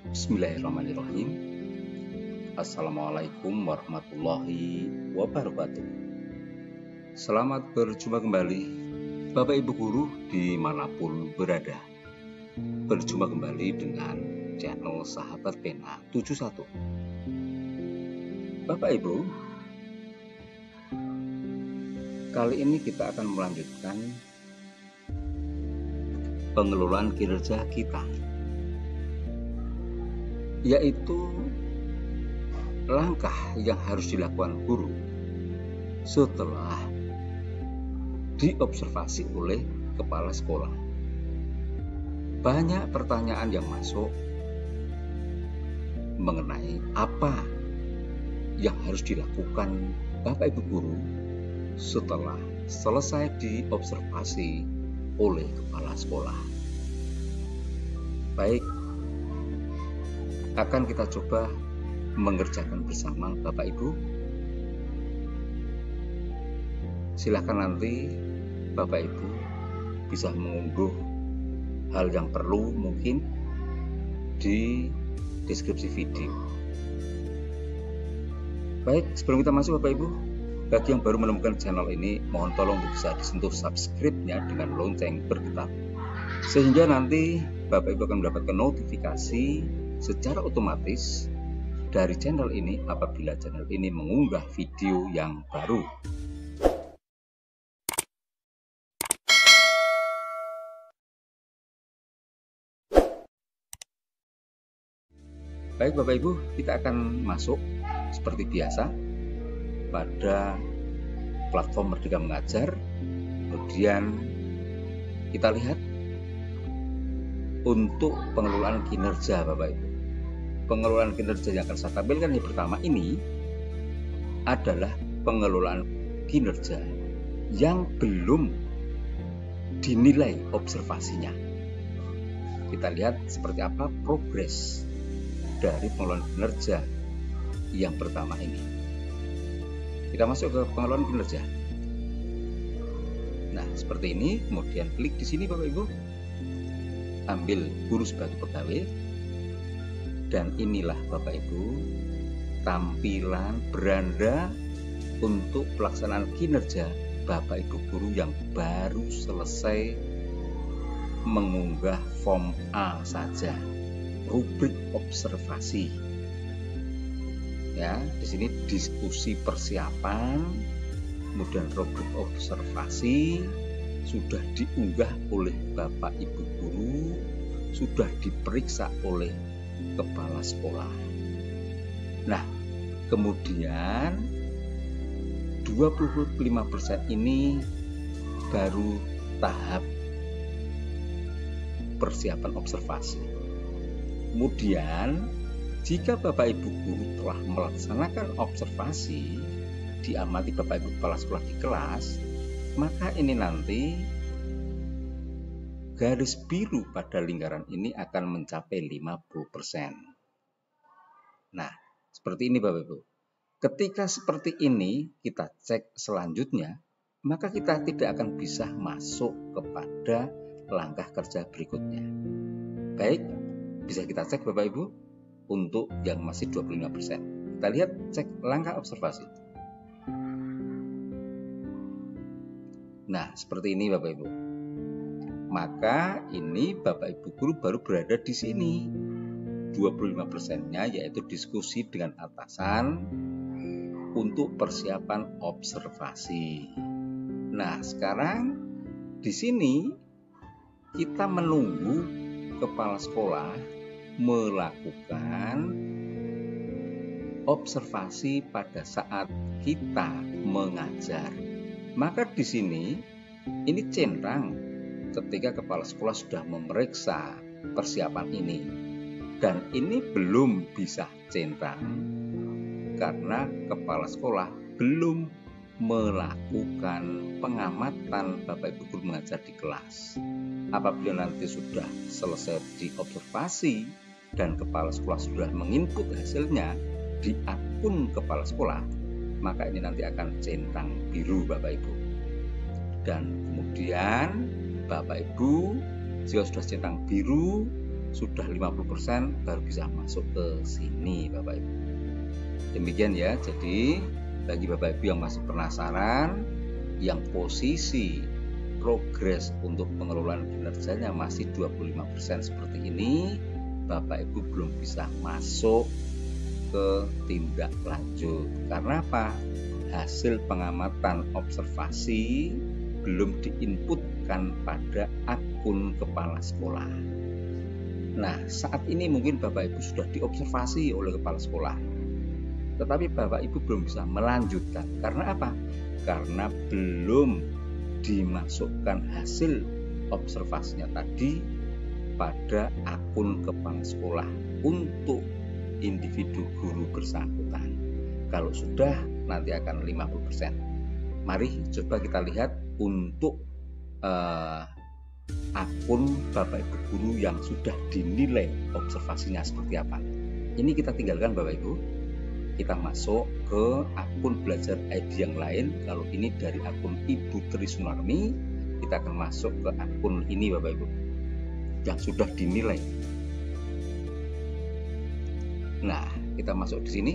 Bismillahirrahmanirrahim. Assalamualaikum warahmatullahi wabarakatuh. Selamat berjumpa kembali Bapak Ibu Guru dimanapun berada. Berjumpa kembali dengan channel Sahabat Pena 71. Bapak Ibu, kali ini kita akan melanjutkan pengelolaan kinerja kita, yaitu langkah yang harus dilakukan guru setelah diobservasi oleh kepala sekolah. Banyak pertanyaan yang masuk mengenai apa yang harus dilakukan Bapak Ibu guru setelah selesai diobservasi oleh kepala sekolah. Baik, akan kita coba mengerjakan bersama Bapak Ibu. Silakan nanti Bapak Ibu bisa mengunduh hal yang perlu mungkin di deskripsi video. Baik, sebelum kita masuk Bapak Ibu, bagi yang baru menemukan channel ini, mohon tolong bisa disentuh subscribe-nya dengan lonceng bergetar, sehingga nanti Bapak Ibu akan mendapatkan notifikasi secara otomatis dari channel ini apabila channel ini mengunggah video yang baru. Baik Bapak Ibu, kita akan masuk seperti biasa pada platform Merdeka Mengajar. Kemudian kita lihat untuk pengelolaan kinerja Bapak Ibu. Pengelolaan kinerja yang akan saya tampilkan yang pertama ini adalah pengelolaan kinerja yang belum dinilai observasinya. Kita lihat seperti apa progres dari pengelolaan kinerja yang pertama ini. Kita masuk ke pengelolaan kinerja. Nah, seperti ini. Kemudian klik di sini Bapak Ibu. Ambil guru sebagai pegawai. Dan inilah Bapak Ibu tampilan beranda untuk pelaksanaan kinerja Bapak Ibu guru yang baru selesai mengunggah form A saja, rubrik observasi. Ya, di sini diskusi persiapan, kemudian rubrik observasi sudah diunggah oleh Bapak Ibu guru, sudah diperiksa oleh kepala sekolah. Nah, kemudian 25% ini baru tahap persiapan observasi. Kemudian jika Bapak Ibu guru telah melaksanakan observasi, diamati Bapak Ibu kepala sekolah di kelas, maka ini nanti garis biru pada lingkaran ini akan mencapai 50%. Nah, seperti ini Bapak Ibu. Ketika seperti ini kita cek selanjutnya, maka kita tidak akan bisa masuk kepada langkah kerja berikutnya. Baik, bisa kita cek Bapak Ibu untuk yang masih 25%. Kita lihat cek langkah observasi. Nah, seperti ini Bapak Ibu. Maka ini Bapak Ibu guru baru berada di sini. 25%-nya yaitu diskusi dengan atasan untuk persiapan observasi. Nah, sekarang di sini kita menunggu kepala sekolah melakukan observasi pada saat kita mengajar. Maka di sini ini centang ketika kepala sekolah sudah memeriksa persiapan ini, dan ini belum bisa centang karena kepala sekolah belum melakukan pengamatan Bapak Ibu guru mengajar di kelas. Apabila nanti sudah selesai diobservasi dan kepala sekolah sudah menginput hasilnya di akun kepala sekolah, maka ini nanti akan centang biru Bapak Ibu. Dan kemudian Bapak Ibu jika sudah centang biru, sudah 50% baru bisa masuk ke sini Bapak Ibu. Demikian ya. Jadi bagi Bapak Ibu yang masih penasaran, yang posisi progres untuk pengelolaan kinerjanya masih 25% seperti ini, Bapak Ibu belum bisa masuk ke tindak lanjut. Karena apa? Hasil pengamatan observasi belum diinputkan pada akun kepala sekolah. Nah, saat ini mungkin Bapak Ibu sudah diobservasi oleh kepala sekolah, tetapi Bapak Ibu belum bisa melanjutkan. Karena apa? Karena belum dimasukkan hasil observasinya tadi pada akun kepala sekolah untuk individu guru bersangkutan. Kalau sudah, nanti akan 50%. Mari coba kita lihat untuk akun Bapak Ibu guru yang sudah dinilai observasinya seperti apa. Ini kita tinggalkan Bapak Ibu. Kita masuk ke akun belajar ID yang lain. Kalau ini dari akun Ibu Tri Sunarmi, kita akan masuk ke akun ini Bapak Ibu yang sudah dinilai. Nah, kita masuk di sini.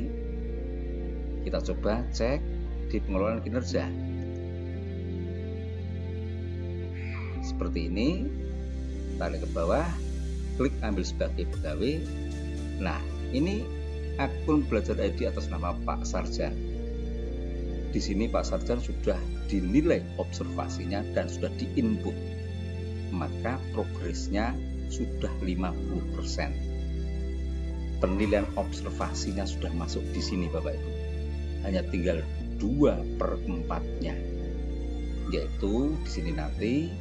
Kita coba cek di pengelolaan kinerja. Seperti ini. Tarik ke bawah, klik ambil sebagai pegawai. Nah, ini akun belajar ID atas nama Pak Sarjan. Di sini Pak Sarjan sudah dinilai observasinya dan sudah diinput. Maka progresnya sudah 50%. Penilaian observasinya sudah masuk di sini Bapak Ibu. Hanya tinggal 2/4-nya. Yaitu di sini nanti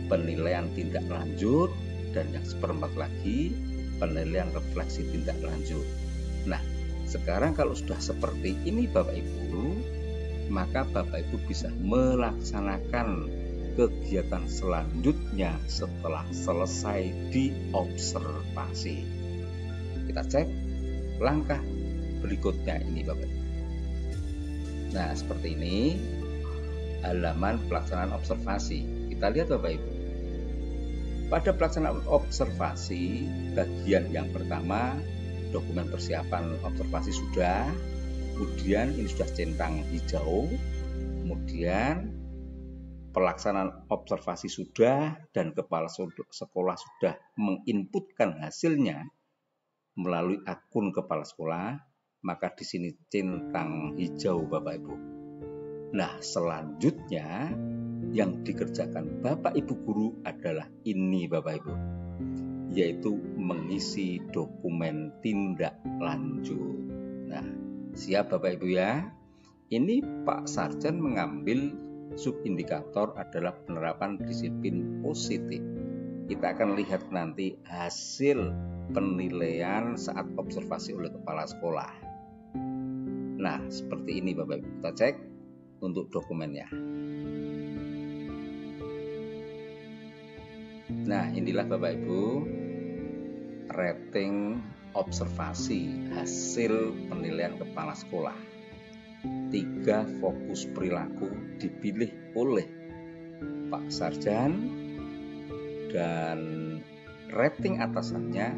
penilaian tindak lanjut dan yang 1/4 lagi penilaian refleksi tindak lanjut. Nah, sekarang kalau sudah seperti ini Bapak Ibu, maka Bapak Ibu bisa melaksanakan kegiatan selanjutnya setelah selesai diobservasi. Kita cek langkah berikutnya ini Bapak Ibu. Nah, seperti ini halaman pelaksanaan observasi. Kita lihat Bapak Ibu. Pada pelaksanaan observasi, bagian yang pertama dokumen persiapan observasi sudah, kemudian ini sudah centang hijau, kemudian pelaksanaan observasi sudah dan kepala sekolah sudah menginputkan hasilnya melalui akun kepala sekolah, maka di sini centang hijau Bapak Ibu. Nah, selanjutnya yang dikerjakan Bapak Ibu guru adalah ini Bapak Ibu, yaitu mengisi dokumen tindak lanjut. Nah, siap Bapak Ibu ya. Ini Pak Sarjan mengambil subindikator adalah penerapan disiplin positif. Kita akan lihat nanti hasil penilaian saat observasi oleh kepala sekolah. Nah, seperti ini Bapak Ibu. Kita cek untuk dokumennya. Nah, inilah Bapak Ibu rating observasi hasil penilaian kepala sekolah. 3 fokus perilaku dipilih oleh Pak Sarjan dan rating atasannya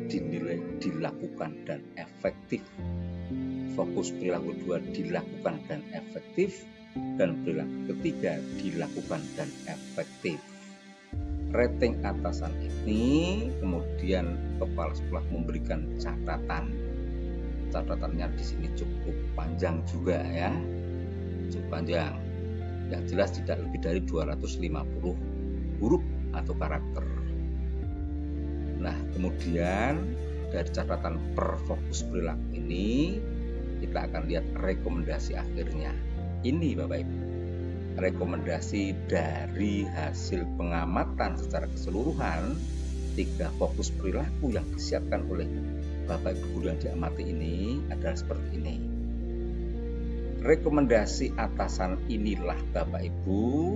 dinilai dilakukan dan efektif. Fokus perilaku 2 dilakukan dan efektif, dan perilaku ketiga dilakukan dan efektif. Rating atasan ini kemudian kepala sekolah memberikan catatan. Catatannya di sini cukup panjang juga ya, cukup panjang. Yang jelas tidak lebih dari 250 huruf atau karakter. Nah, kemudian dari catatan per fokus perilaku ini kita akan lihat rekomendasi akhirnya. Ini Bapak Ibu, rekomendasi dari hasil pengamatan secara keseluruhan 3 fokus perilaku yang disiapkan oleh Bapak Ibu guru yang diamati ini adalah seperti ini. Rekomendasi atasan inilah Bapak Ibu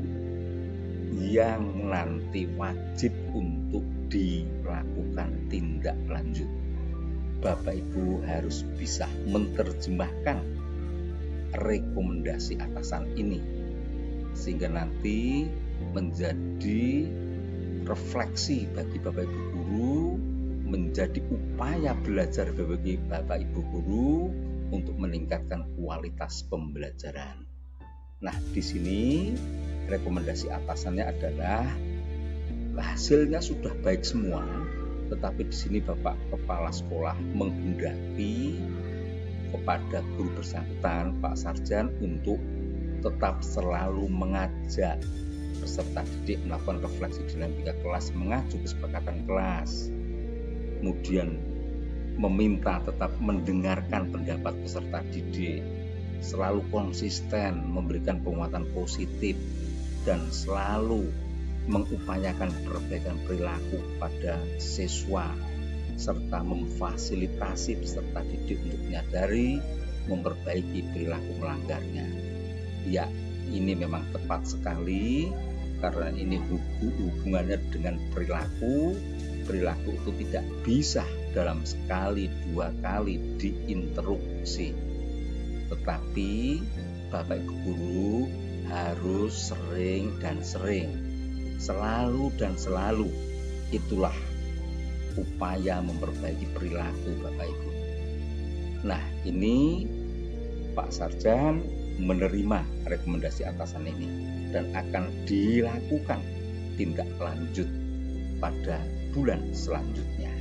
yang nanti wajib untuk dilakukan tindak lanjut. Bapak Ibu harus bisa menerjemahkan rekomendasi atasan ini sehingga nanti menjadi refleksi bagi Bapak Ibu guru menjadi upaya belajar bagi Bapak Ibu guru untuk meningkatkan kualitas pembelajaran. Nah, di sini rekomendasi atasannya adalah hasilnya sudah baik semua, tetapi di sini Bapak Kepala Sekolah menghendaki kepada guru bersangkutan, Pak Sarjan, untuk tetap selalu mengajak peserta didik melakukan refleksi dinamika kelas, mengacu kesepakatan kelas, kemudian meminta tetap mendengarkan pendapat peserta didik, selalu konsisten memberikan penguatan positif, dan selalu mengupayakan perbaikan perilaku pada siswa, serta memfasilitasi peserta didik untuk menyadari, memperbaiki perilaku melanggarnya. Ya, ini memang tepat sekali karena ini hubungannya dengan perilaku. Perilaku itu tidak bisa dalam sekali dua kali diinterupsi, tetapi Bapak Ibu guru harus sering dan sering, selalu dan selalu. Itulah upaya memperbaiki perilaku Bapak Ibu. Nah, ini Pak Sarjan menerima rekomendasi atasan ini dan akan dilakukan tindak lanjut pada bulan selanjutnya.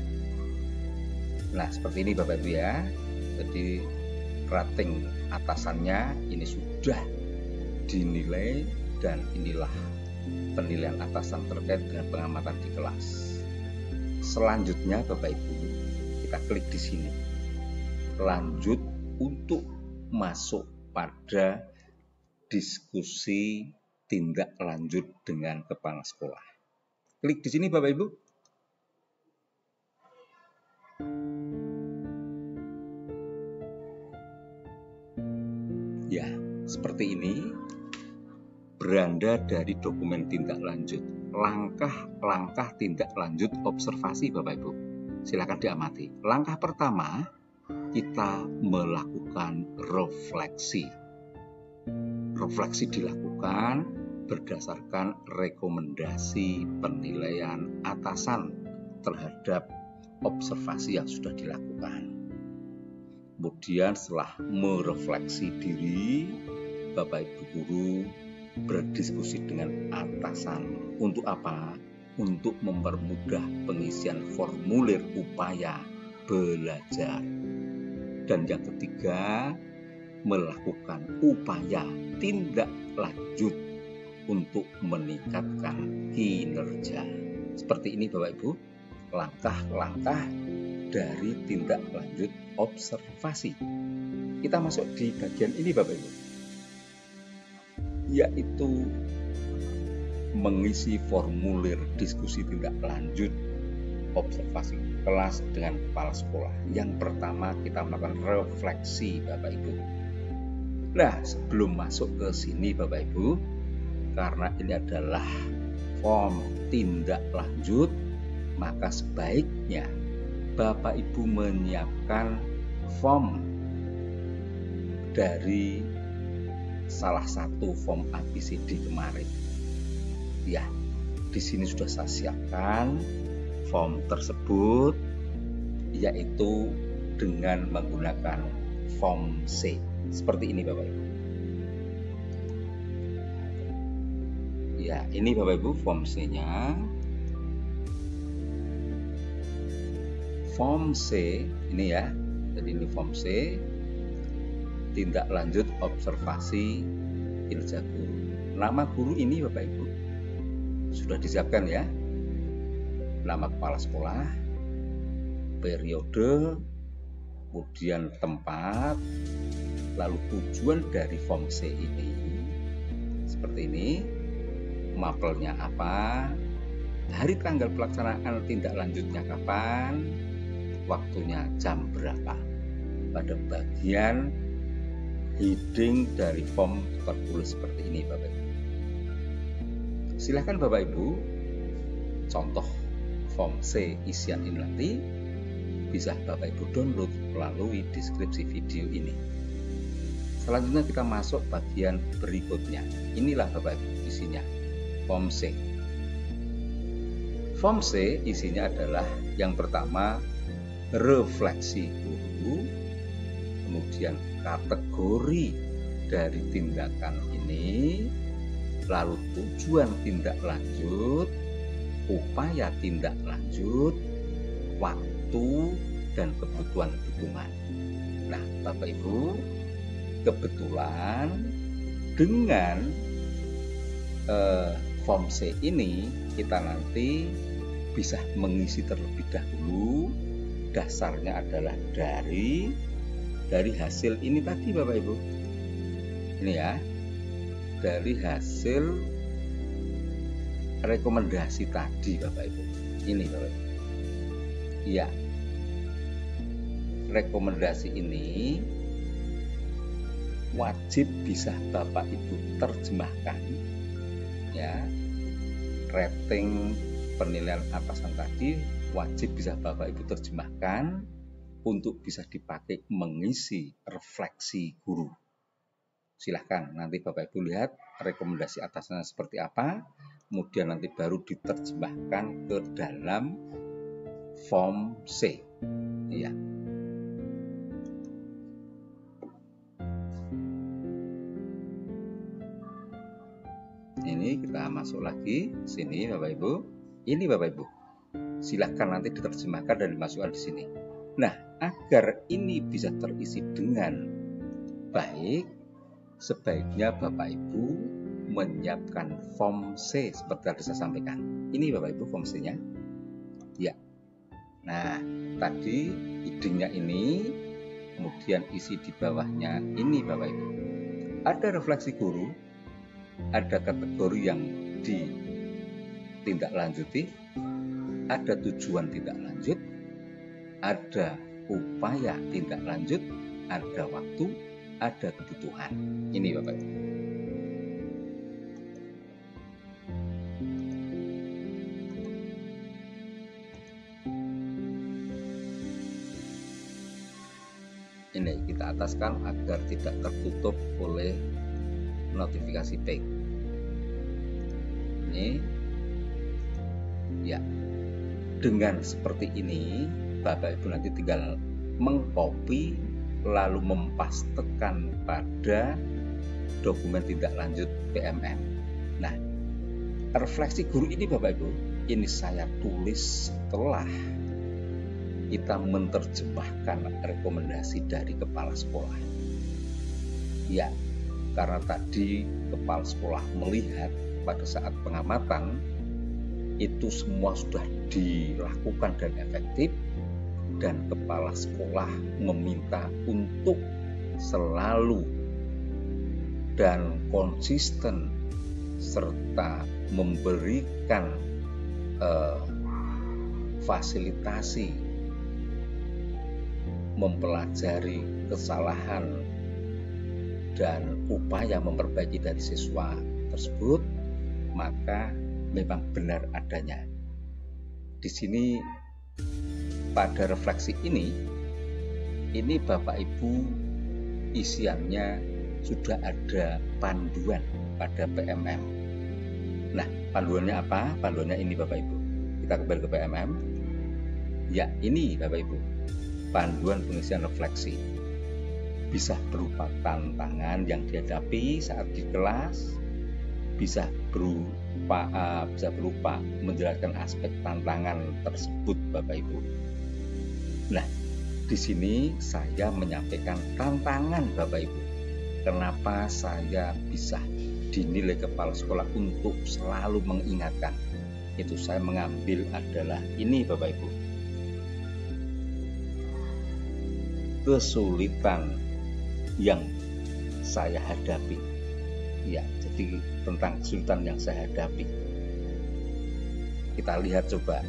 Nah, seperti ini Bapak Ibu ya. Jadi rating atasannya ini sudah dinilai dan inilah penilaian atasan terkait dengan pengamatan di kelas. Selanjutnya Bapak Ibu, kita klik di sini. Lanjut untuk masuk pada diskusi tindak lanjut dengan kepala sekolah. Klik di sini Bapak Ibu. Ya, seperti ini beranda dari dokumen tindak lanjut. Langkah-langkah tindak lanjut observasi Bapak Ibu. Silakan diamati. Langkah pertama, kita melakukan refleksi. Refleksi dilakukan berdasarkan rekomendasi penilaian atasan terhadap observasi yang sudah dilakukan. Kemudian setelah merefleksi diri, Bapak Ibu guru berdiskusi dengan atasan. Untuk apa? Untuk mempermudah pengisian formulir upaya belajar. Dan yang ketiga, melakukan upaya tindak lanjut untuk meningkatkan kinerja. Seperti ini Bapak Ibu, langkah-langkah dari tindak lanjut observasi. Kita masuk di bagian ini Bapak Ibu, yaitu mengisi formulir diskusi tindak lanjut observasi kelas dengan kepala sekolah. Yang pertama kita melakukan refleksi Bapak Ibu. Nah, sebelum masuk ke sini Bapak Ibu, karena ini adalah form tindak lanjut, maka sebaiknya Bapak Ibu menyiapkan form dari salah satu form ABCD kemarin. Ya, di sini sudah saya siapkan form tersebut, yaitu dengan menggunakan form C. Seperti ini Bapak Ibu. Ya, ini Bapak Ibu form C-nya. Form C ini ya. Jadi ini form C, tindak lanjut observasi kinerja guru. Nama guru ini Bapak Ibu sudah disiapkan ya. Nama kepala sekolah, periode, kemudian tempat, lalu tujuan dari form C ini. Seperti ini. Mapelnya apa? Hari tanggal pelaksanaan tindak lanjutnya kapan? Waktunya jam berapa? Pada bagian heading dari form tertulis seperti ini Bapak Ibu. Silakan Bapak Ibu contoh form C isian ini nanti bisa Bapak Ibu download melalui deskripsi video ini. Selanjutnya kita masuk bagian berikutnya. Inilah Bapak Ibu isinya form C. Form C isinya adalah yang pertama refleksi guru, kemudian kategori dari tindakan ini, lalu tujuan tindak lanjut, upaya tindak lanjut, waktu, dan kebutuhan dukungan. Nah, Bapak Ibu, kebetulan dengan form C ini kita nanti bisa mengisi terlebih dahulu. Dasarnya adalah dari hasil ini tadi Bapak Ibu. Ini ya, dari hasil rekomendasi tadi Bapak Ibu. Ini Bapak Ibu. Ya, rekomendasi ini wajib bisa Bapak Ibu terjemahkan ya. Rating penilaian atasan tadi wajib bisa Bapak Ibu terjemahkan untuk bisa dipakai mengisi refleksi guru. Silahkan nanti Bapak Ibu lihat rekomendasi atasannya seperti apa, kemudian nanti baru diterjemahkan ke dalam form C. Ya. Ini kita masuk lagi sini Bapak Ibu. Ini Bapak Ibu. Silahkan nanti diterjemahkan dan dimasukkan di sini. Nah, agar ini bisa terisi dengan baik, sebaiknya Bapak Ibu menyiapkan form C seperti tadi saya sampaikan. Ini Bapak Ibu form C-nya. Ya. Nah, tadi idenya ini, kemudian isi di bawahnya ini Bapak Ibu. Ada refleksi guru, ada kategori yang ditindaklanjuti, ada tujuan tindak lanjut, ada upaya tindak lanjut, ada waktu, ada kebutuhan. Ini Bapak Ibu. Ini kita ataskan agar tidak tertutup oleh notifikasi ping. Ini ya, dengan seperti ini Bapak Ibu nanti tinggal mengcopy lalu mempastekan pada dokumen tindak lanjut PMM. Nah, refleksi guru ini Bapak Ibu, ini saya tulis setelah kita menerjemahkan rekomendasi dari kepala sekolah. Ya, karena tadi kepala sekolah melihat pada saat pengamatan itu semua sudah dilakukan dan efektif, dan kepala sekolah meminta untuk selalu dan konsisten serta memberikan fasilitasi, mempelajari kesalahan dan upaya memperbaiki dari siswa tersebut, maka memang benar adanya. Di sini pada refleksi ini Bapak Ibu isiannya sudah ada panduan pada PMM. Nah, panduannya apa? Panduannya ini Bapak Ibu. Kita kembali ke PMM. Ya, ini Bapak Ibu. Panduan pengisian refleksi. Bisa berupa tantangan yang dihadapi saat di kelas, bisa berupa menjelaskan aspek tantangan tersebut Bapak Ibu. Nah, di sini saya menyampaikan tantangan Bapak Ibu. Kenapa saya bisa dinilai kepala sekolah untuk selalu mengingatkan? Itu saya mengambil adalah ini Bapak Ibu. Kesulitan yang saya hadapi. Ya, jadi tentang kesulitan yang saya hadapi. Kita lihat coba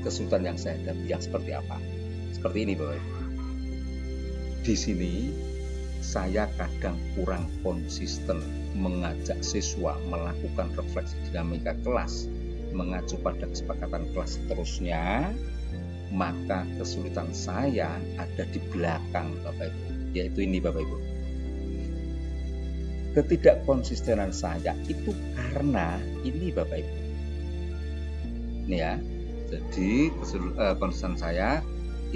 kesulitan yang saya hadapi yang seperti apa. Seperti ini Bapak Ibu. Di sini saya kadang kurang konsisten mengajak siswa melakukan refleksi dinamika kelas, mengacu pada kesepakatan kelas seterusnya, maka kesulitan saya ada di belakang Bapak Ibu, yaitu ini Bapak Ibu. Ketidakkonsistenan saya itu karena ini Bapak Ibu. Ini ya. Jadi concern saya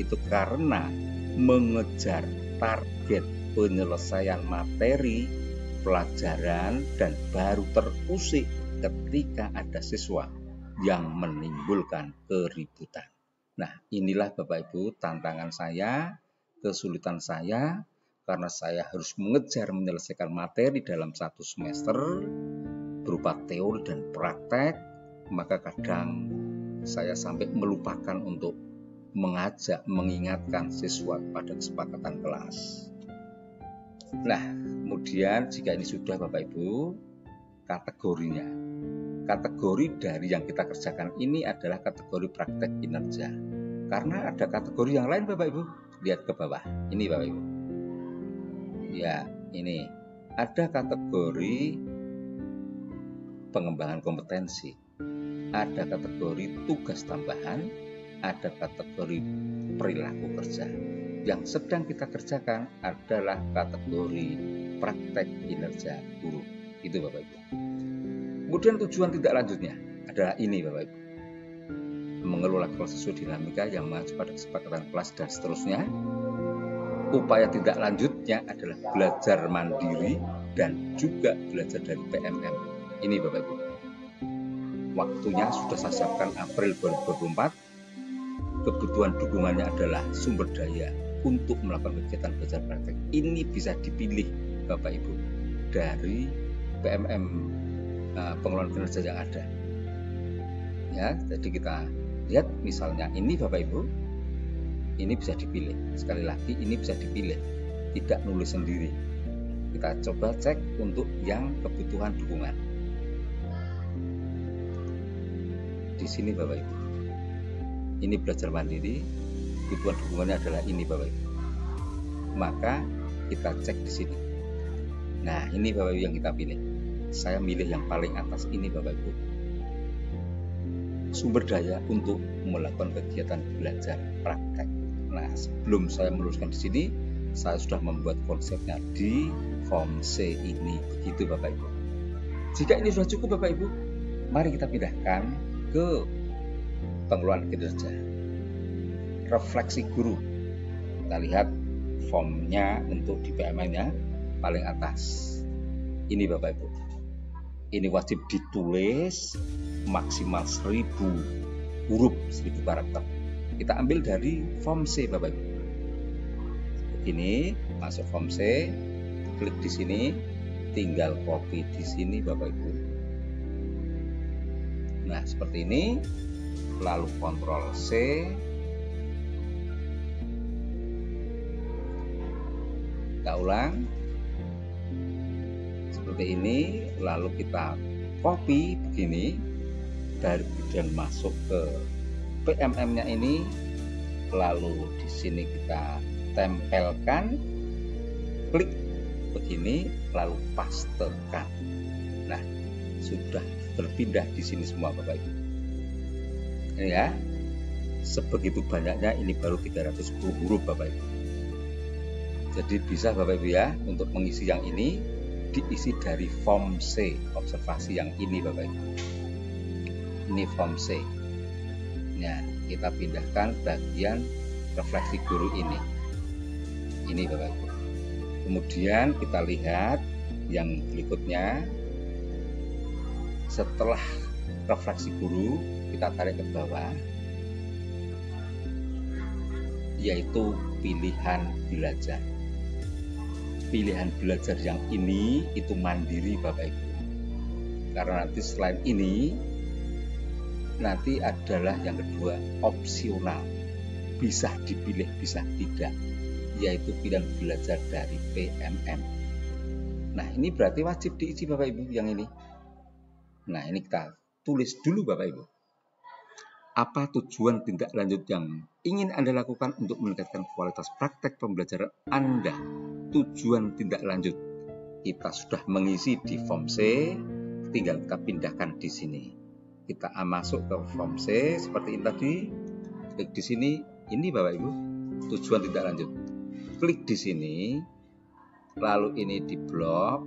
itu karena mengejar target penyelesaian materi pelajaran dan baru terusik ketika ada siswa yang menimbulkan keributan. Nah, inilah Bapak Ibu tantangan saya, kesulitan saya, karena saya harus mengejar menyelesaikan materi dalam satu semester berupa teori dan praktek, maka kadang saya sampai melupakan untuk mengajak, mengingatkan siswa pada kesepakatan kelas. Nah, kemudian jika ini sudah Bapak Ibu, kategorinya. Kategori dari yang kita kerjakan ini adalah kategori praktek kinerja. Karena ada kategori yang lain Bapak Ibu. Lihat ke bawah. Ini Bapak Ibu. Ya, ini. Ada kategori pengembangan kompetensi. Ada kategori tugas tambahan. Ada kategori perilaku kerja. Yang sedang kita kerjakan adalah kategori praktek kinerja guru. Itu Bapak Ibu. Kemudian tujuan tindak lanjutnya adalah ini Bapak Ibu. Mengelola kelas sesuai dinamika yang mengacu pada kesepakatan kelas dan seterusnya. Upaya tindak lanjutnya adalah belajar mandiri dan juga belajar dari PMM. Ini Bapak Ibu. Waktunya sudah saya siapkan April 2024. Kebutuhan dukungannya adalah sumber daya untuk melakukan kegiatan belajar praktek. Ini bisa dipilih Bapak Ibu dari PMM pengelolaan kinerja yang ada. Ya, jadi kita lihat misalnya ini Bapak Ibu, ini bisa dipilih. Sekali lagi ini bisa dipilih, tidak nulis sendiri. Kita coba cek untuk yang kebutuhan dukungan. Di sini Bapak Ibu. Ini belajar mandiri, kebutuhan dukungannya adalah ini Bapak Ibu. Maka kita cek di sini. Nah, ini Bapak Ibu yang kita pilih. Saya milih yang paling atas ini Bapak Ibu. Sumber daya untuk melakukan kegiatan belajar praktek. Nah, sebelum saya menuliskan di sini, saya sudah membuat konsepnya di form C ini. Begitu Bapak Ibu. Jika ini sudah cukup Bapak Ibu, mari kita pindahkan ke pengelolaan kinerja. Refleksi guru. Kita lihat formnya untuk di PMM-nya paling atas. Ini Bapak Ibu. Ini wajib ditulis maksimal 1000 huruf, 1000 karakter. Kita ambil dari form C Bapak Ibu. Ini masuk form C, klik di sini, tinggal copy di sini Bapak Ibu. Nah, seperti ini. Lalu Ctrl C. Kita ulang. Seperti ini, lalu kita copy begini dan masuk ke PMM-nya ini, lalu di sini kita tempelkan, klik begini, lalu pastekan. Nah, sudah berpindah di sini semua Bapak Ibu. Ini ya, sebegitu banyaknya, ini baru 310 huruf Bapak Ibu. Jadi bisa Bapak Ibu ya, untuk mengisi yang ini diisi dari form C, observasi yang ini Bapak Ibu. Ini form C. Nah, kita pindahkan bagian refleksi guru ini. Ini Bapak Ibu. Kemudian kita lihat yang berikutnya. Setelah refleksi guru, kita tarik ke bawah, yaitu pilihan belajar. Pilihan belajar yang ini itu mandiri Bapak Ibu. Karena nanti selain ini, nanti adalah yang kedua opsional. Bisa dipilih, bisa tidak, yaitu pilihan belajar dari PMM. Nah, ini berarti wajib diisi Bapak Ibu yang ini. Nah, ini kita tulis dulu Bapak Ibu. Apa tujuan tindak lanjut yang ingin Anda lakukan untuk meningkatkan kualitas praktek pembelajaran Anda? Tujuan tindak lanjut kita sudah mengisi di form C, tinggal kita pindahkan di sini. Kita masuk ke form C seperti ini tadi, klik di sini. Ini Bapak Ibu, tujuan tindak lanjut. Klik di sini, lalu ini di blok,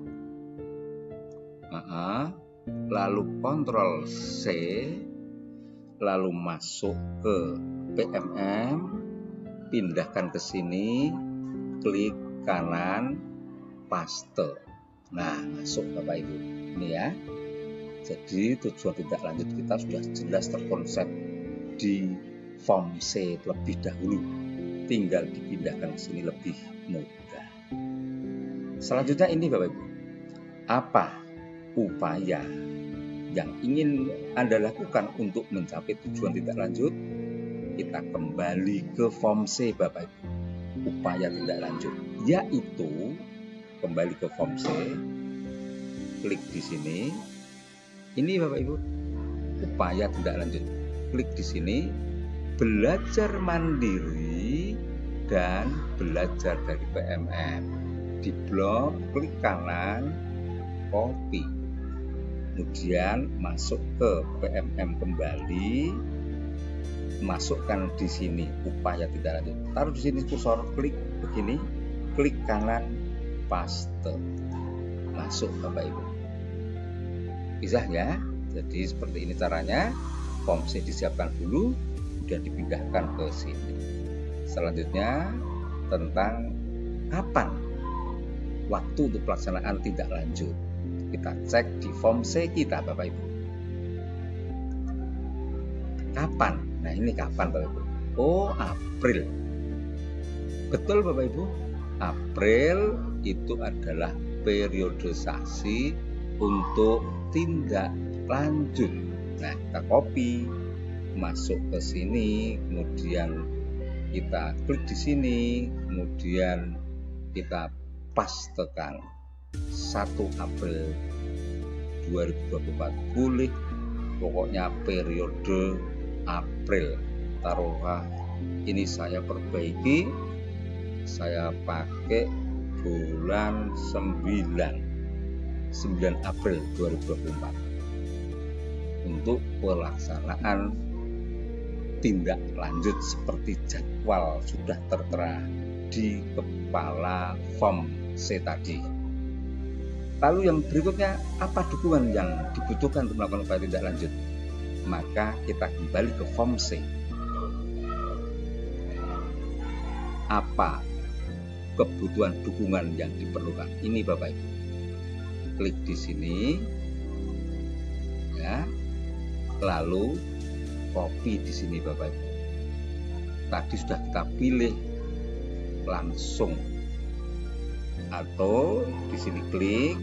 lalu Ctrl C. lalu masuk ke PMM, pindahkan ke sini, klik kanan, paste. Nah, masuk Bapak Ibu. Ini ya. Jadi tujuan tindak lanjut kita sudah jelas terkonsep di form C terlebih dahulu. Tinggal dipindahkan ke sini lebih mudah. Selanjutnya ini Bapak Ibu. Apa upaya yang ingin Anda lakukan untuk mencapai tujuan tindak lanjut? Kita kembali ke form C Bapak Ibu. Upaya tindak lanjut yaitu kembali ke form C, klik di sini. Ini Bapak Ibu, upaya tindak lanjut. Klik di sini, belajar mandiri dan belajar dari PMM. Di blok, klik kanan, copy. Kemudian masuk ke PMM kembali, masukkan di sini upaya tindak lanjut. Taruh di sini kursor, klik begini, klik kanan, paste. Masuk Bapak Ibu. Bisa ya? Jadi seperti ini caranya. Form C disiapkan dulu, kemudian dipindahkan ke sini. Selanjutnya tentang kapan waktu untuk pelaksanaan tindak lanjut. Kita cek di form C kita Bapak Ibu. Kapan? Nah ini kapan Bapak Ibu? Oh, April. Betul Bapak Ibu? April itu adalah periodisasi untuk tindak lanjut. Nah, kita copy, masuk ke sini, kemudian kita klik di sini, kemudian kita pastekan 1 April 2024. Boleh, pokoknya periode April. Taruhlah ini saya perbaiki, saya pakai bulan 9 April 2024 untuk pelaksanaan tindak lanjut seperti jadwal sudah tertera di kepala form C tadi. Lalu yang berikutnya, apa dukungan yang dibutuhkan untuk melakukan upaya tindak lanjut? Maka kita kembali ke form C. Apa kebutuhan dukungan yang diperlukan? Ini Bapak Ibu. Klik di sini, ya. Lalu copy di sini Bapak Ibu. Tadi sudah kita pilih langsung, atau di sini klik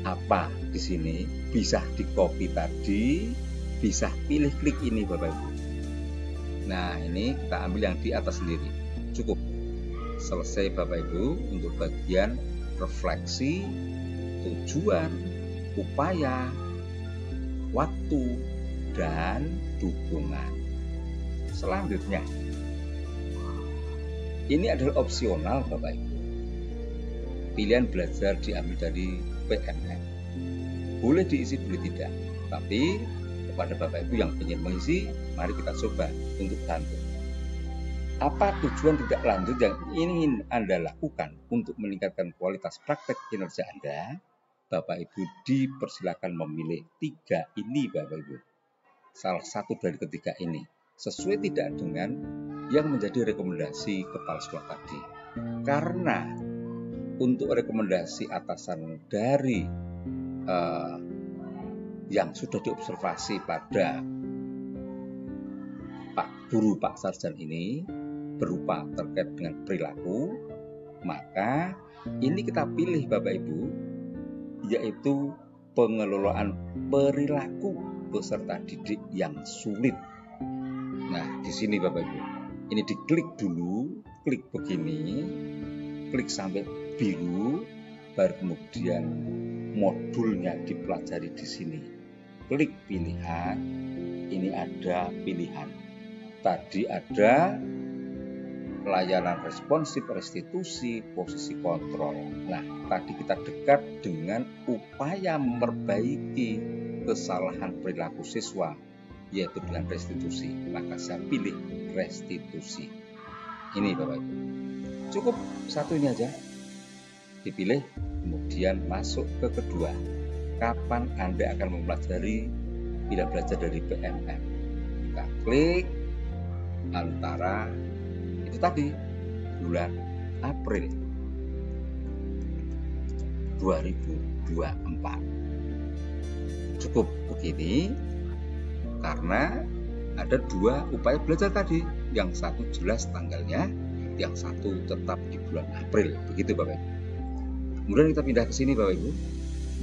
apa di sini bisa di copy tadi, bisa pilih klik ini Bapak Ibu. Nah ini kita ambil yang di atas sendiri, cukup. Selesai Bapak Ibu untuk bagian refleksi, tujuan, upaya, waktu, dan dukungan. Selanjutnya, ini adalah opsional Bapak Ibu. Pilihan belajar diambil dari PMM. Boleh diisi, boleh tidak. Tapi kepada Bapak Ibu yang ingin mengisi, mari kita coba untuk bantu. Apa tujuan tindak lanjut yang ingin Anda lakukan untuk meningkatkan kualitas praktek kinerja Anda? Bapak Ibu dipersilakan memilih 3 ini Bapak Ibu. Salah satu dari ketiga ini sesuai tidak dengan yang menjadi rekomendasi kepala sekolah tadi. Karena untuk rekomendasi atasan dari yang sudah diobservasi pada Pak Guru Pak Sarjan ini berupa terkait dengan perilaku, maka ini kita pilih Bapak Ibu, yaitu pengelolaan perilaku peserta didik yang sulit. Nah, di sini Bapak Ibu, ini diklik dulu, klik begini, klik sampai biru, baru kemudian modulnya dipelajari di sini. Klik pilihan, ini ada pilihan. Tadi ada layanan responsif, restitusi, posisi kontrol. Nah, tadi kita dekat dengan upaya memperbaiki kesalahan perilaku siswa, yaitu dengan restitusi. Maka saya pilih restitusi. Ini Bapak Ibu. Cukup satu ini aja. Dipilih, kemudian masuk ke kedua. Kapan Anda akan mempelajari bila belajar dari PMM. Kita klik antara itu tadi bulan April 2024. Cukup begini karena ada dua upaya belajar tadi. Yang satu jelas tanggalnya, yang satu tetap di bulan April. Begitu Bapak Ibu. Kemudian kita pindah ke sini Bapak Ibu.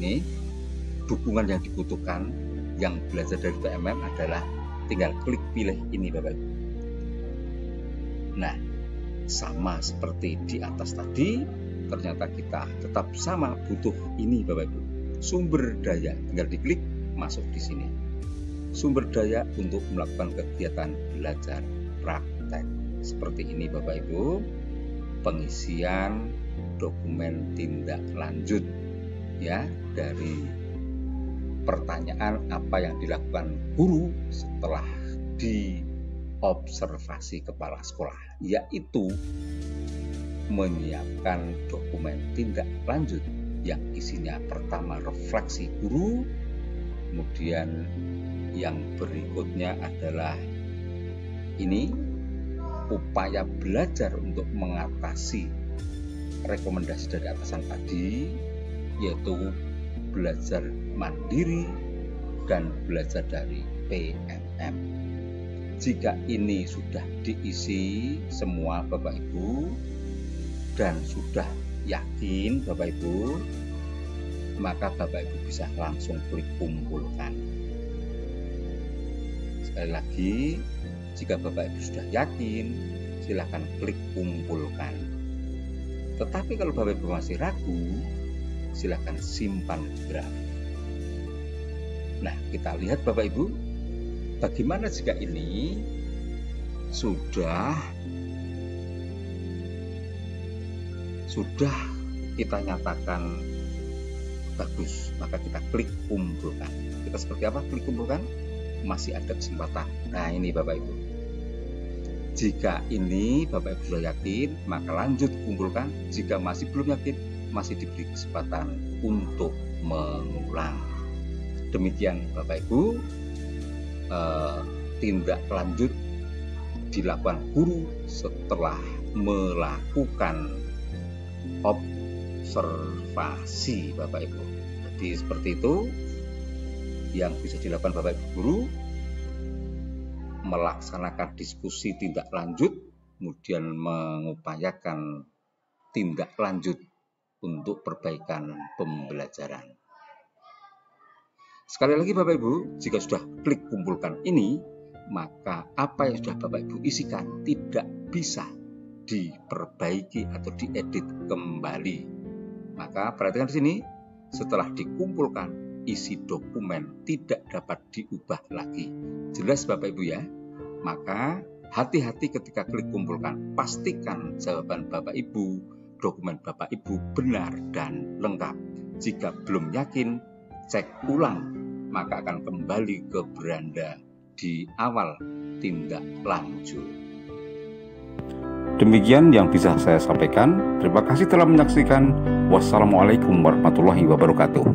Ini dukungan yang dibutuhkan yang belajar dari PMM adalah tinggal klik pilih ini Bapak Ibu. Nah, sama seperti di atas tadi, ternyata kita tetap sama butuh ini Bapak Ibu. Sumber daya, tinggal diklik masuk di sini. Sumber daya untuk melakukan kegiatan belajar praktek. Seperti ini Bapak Ibu. Pengisian dokumen tindak lanjut ya dari pertanyaan apa yang dilakukan guru setelah diobservasi kepala sekolah, yaitu menyiapkan dokumen tindak lanjut yang isinya pertama refleksi guru, kemudian yang berikutnya adalah ini upaya belajar untuk mengatasi rekomendasi dari atasan tadi, yaitu belajar mandiri dan belajar dari PMM. Jika ini sudah diisi semua Bapak Ibu dan sudah yakin Bapak Ibu, maka Bapak Ibu bisa langsung klik kumpulkan. Sekali lagi, jika Bapak Ibu sudah yakin, silakan klik kumpulkan. Tetapi kalau Bapak Ibu masih ragu, silakan simpan draft. Nah, kita lihat Bapak Ibu, bagaimana jika ini sudah kita nyatakan bagus, maka kita klik kumpulkan. Kita seperti apa klik kumpulkan? Masih ada kesempatan. Nah, ini Bapak Ibu. Jika ini Bapak Ibu sudah yakin, maka lanjut kumpulkan. Jika masih belum yakin, masih diberi kesempatan untuk mengulang. Demikian Bapak Ibu, tindak lanjut dilakukan guru setelah melakukan observasi Bapak Ibu. Jadi seperti itu yang bisa dilakukan Bapak Ibu guru, melaksanakan diskusi tindak lanjut, kemudian mengupayakan tindak lanjut untuk perbaikan pembelajaran. Sekali lagi Bapak Ibu, jika sudah klik kumpulkan ini, maka apa yang sudah Bapak Ibu isikan tidak bisa diperbaiki atau diedit kembali. Maka perhatikan di sini, setelah dikumpulkan, isi dokumen tidak dapat diubah lagi. Jelas Bapak Ibu ya? Maka hati-hati ketika klik kumpulkan, pastikan jawaban Bapak Ibu, dokumen Bapak Ibu benar dan lengkap. Jika belum yakin, cek ulang, maka akan kembali ke beranda di awal tindak lanjut. Demikian yang bisa saya sampaikan. Terima kasih telah menyaksikan. Wassalamualaikum warahmatullahi wabarakatuh.